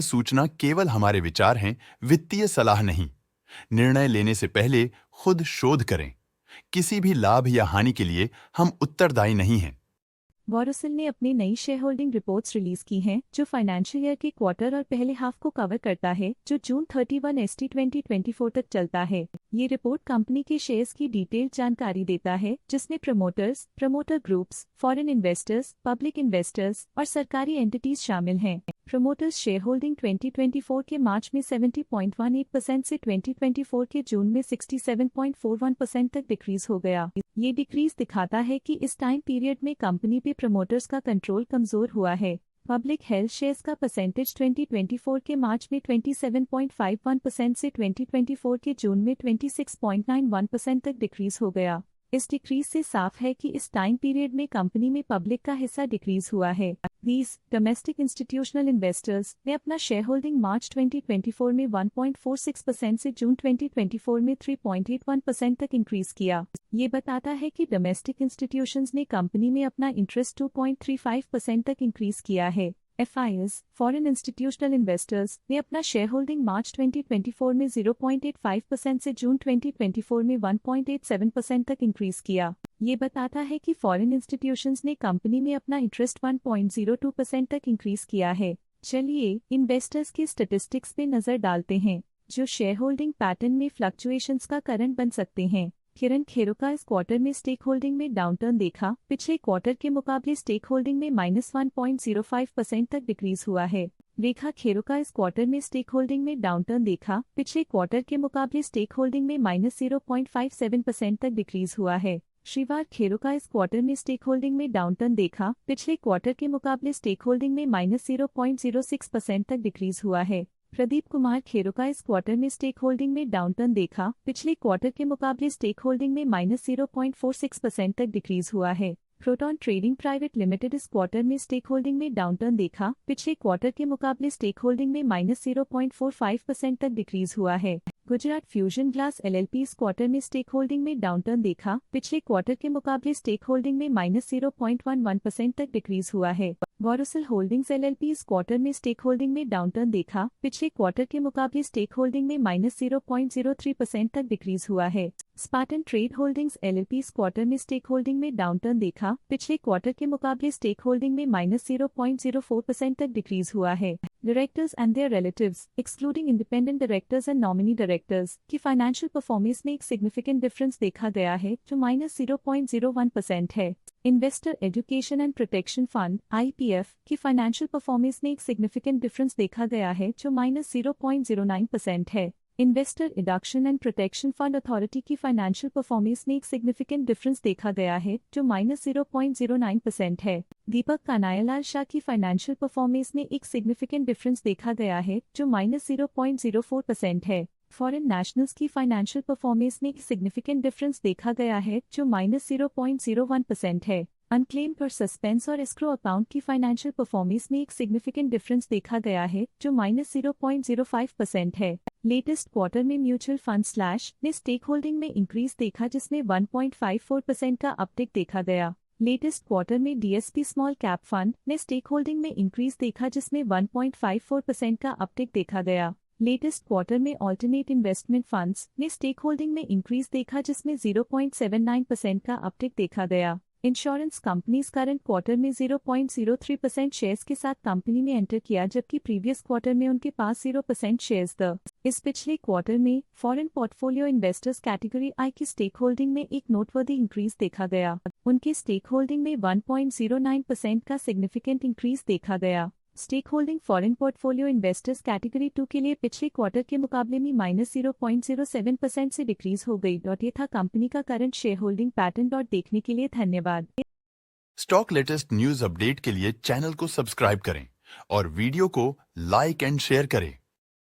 सूचना केवल हमारे विचार हैं, वित्तीय सलाह नहीं। निर्णय लेने से पहले खुद शोध करें। किसी भी लाभ या हानि के लिए हम उत्तरदायी नहीं हैं। बोरोसिल ने अपनी नई शेयर होल्डिंग रिपोर्ट्स रिलीज की हैं, जो फाइनेंशियल ईयर के क्वार्टर और पहले हाफ को कवर करता है, जो जून 31 ST 2024 तक चलता है। ये रिपोर्ट कंपनी के शेयर्स की डिटेल्ड जानकारी देता है, जिसमें promoters, promoter groups, foreign investors, public investors और सरकारी एंटिटीज शामिल हैं। प्रमोटर्स शेयर होल्डिंग 2024 के मार्च में 70.18% से 2024 के जून में 67.41% तक डिक्रीज हो गया। ये डिक्रीज दिखाता है कि इस टाइम पीरियड में कंपनी पे प्रमोटर्स का कंट्रोल कमजोर हुआ है। पब्लिक हेल्थ शेयर्स का परसेंटेज 2024 के मार्च में 27.51% से 2024 के जून में 26.91% तक डिक्रीज हो गया। इस डिक्रीज से साफ है कि इस टाइम पीरियड में कंपनी में पब्लिक का हिस्सा डिक्रीज हुआ है। These डोमेस्टिक इंस्टीट्यूशनल इन्वेस्टर्स ने अपना शेयर होल्डिंग मार्च 2024 में 1.46% से जून 2024 में 3.81% तक इंक्रीज किया। ये बताता है कि डोमेस्टिक इंस्टीट्यूशंस ने कंपनी में अपना इंटरेस्ट 2.35% तक इंक्रीज किया है। FIs फॉरेन इंस्टीट्यूशनल इन्वेस्टर्स ने अपना शेयर होल्डिंग मार्च 2024 में 0.85% से जून 2024 में 1.87% तक इंक्रीज किया। ये बताता है कि फॉरेन इंस्टीट्यूशंस ने कंपनी में अपना इंटरेस्ट 1.02% तक इंक्रीज किया है। चलिए इन्वेस्टर्स की स्टैटिस्टिक्स पे नजर डालते हैं, जो शेयर होल्डिंग पैटर्न में फ्लक्चुएशंस का कारण बन सकते हैं। किरण खेरो का इस क्वार्टर में स्टेक होल्डिंग में डाउनटर्न देखा। पिछले क्वार्टर के मुकाबले स्टेक होल्डिंग में -1.05% तक डिक्रीज हुआ है। रेखा खेरो का इस क्वार्टर में स्टेक होल्डिंग में डाउनटर्न देखा। पिछले क्वार्टर के मुकाबले स्टेक होल्डिंग में -0.57% तक डिक्रीज हुआ है। श्रीवार खेरो का इस क्वार्टर में स्टेक होल्डिंग में डाउनटर्न देखा। पिछले क्वार्टर के मुकाबले स्टेक होल्डिंग में -0.06% तक डिक्रीज हुआ है। प्रदीप कुमार खेरो का इस क्वार्टर में स्टेक होल्डिंग में डाउनटर्न देखा। पिछले क्वार्टर के मुकाबले स्टेक होल्डिंग में -0.46% तक डिक्रीज हुआ है। प्रोटॉन ट्रेडिंग प्राइवेट लिमिटेड इस क्वार्टर में स्टेक होल्डिंग में डाउनटर्न देखा। पिछले क्वार्टर के मुकाबले स्टेक होल्डिंग में -0.45% तक डिक्रीज हुआ है। गुजरात फ्यूजन ग्लास LLP इस क्वार्टर में स्टेक होल्डिंग में डाउनटर्न देखा। पिछले क्वार्टर के मुकाबले स्टेक होल्डिंग में -0.11% तक डिक्रीज हुआ है। बोरोसिल होल्डिंग्स LLP इस क्वार्टर में स्टेक होल्डिंग में डाउनटर्न देखा। पिछले क्वार्टर के मुकाबले स्टेक होल्डिंग में -0.03% तक डिक्रीज हुआ है। स्पार्टन ट्रेड होल्डिंग्स LLP इस क्वार्टर में स्टेक होल्डिंग में डाउनटर्न देखा। पिछले क्वार्टर के मुकाबले स्टेक होल्डिंग में -0.04% तक डिक्रीज हुआ है। Directors and their relatives excluding independent directors and nominee directors की फाइनेंशियल परफॉर्मेंस में एक सिग्निफिकेंट डिफरेंस देखा गया है, जो -0.01% है। Investor education and protection fund IPF की फाइनेंशियल परफॉर्मेंस में एक सिग्निफिकेंट डिफरेंस देखा गया है, जो -0.09% है। Investor adduction and protection fund authority की फाइनेंशियल परफॉर्मेंस में एक सिग्निफिकेंट डिफरेंस देखा गया है, जो -0.09% है। दीपक कानायालाल शाह की फाइनेंशियल परफॉर्मेंस में एक सिग्निफिकेंट डिफरेंस देखा गया है, जो -0.04% है। फॉरेन नेशनल्स की फाइनेंशियल परफॉर्मेंस में एक सिग्निफिकेंट डिफरेंस देखा गया है, जो -0.01% है। अनक्लेम्ड और सस्पेंस और एस्क्रो अकाउंट की फाइनेंशियल परफॉर्मेंस में एक सिग्निफिकेंट डिफरेंस देखा गया है, जो -0.05% है। लेटेस्ट क्वार्टर में म्यूचुअल फंड स्लैश ने स्टेक होल्डिंग में इंक्रीज देखा, जिसमें 1.54% का अपटिक देखा गया। लेटेस्ट क्वार्टर में DSP स्मॉल कैप फंड ने स्टेक होल्डिंग में इंक्रीज देखा, जिसमें 1.54% का अपटिक देखा गया। लेटेस्ट क्वार्टर में ऑल्टरनेट इन्वेस्टमेंट फंड्स ने स्टेक होल्डिंग में इंक्रीज देखा, जिसमें 0.79% का अपटिक देखा गया। इंश्योरेंस कंपनीज करंट क्वार्टर में 0.03% शेयर्स के साथ कंपनी में एंटर किया, जबकि प्रीवियस क्वार्टर में उनके पास 0% शेयर्स थे। इस पिछले क्वार्टर में foreign portfolio investors category I की स्टेक होल्डिंग में एक नोटवर्दी इंक्रीज देखा गया। उनके स्टेक होल्डिंग में 1.09% का सिग्निफिकेंट इंक्रीज देखा गया। Stake holding foreign portfolio investors category 2 के लिए पिछले क्वार्टर के मुकाबले में -0.07% से डिक्रीज हो गई। ये था कंपनी का करंट शेयर होल्डिंग पैटर्न। देखने के लिए धन्यवाद। स्टॉक लेटेस्ट न्यूज अपडेट के लिए चैनल को सब्सक्राइब करें और वीडियो को लाइक एंड शेयर करें।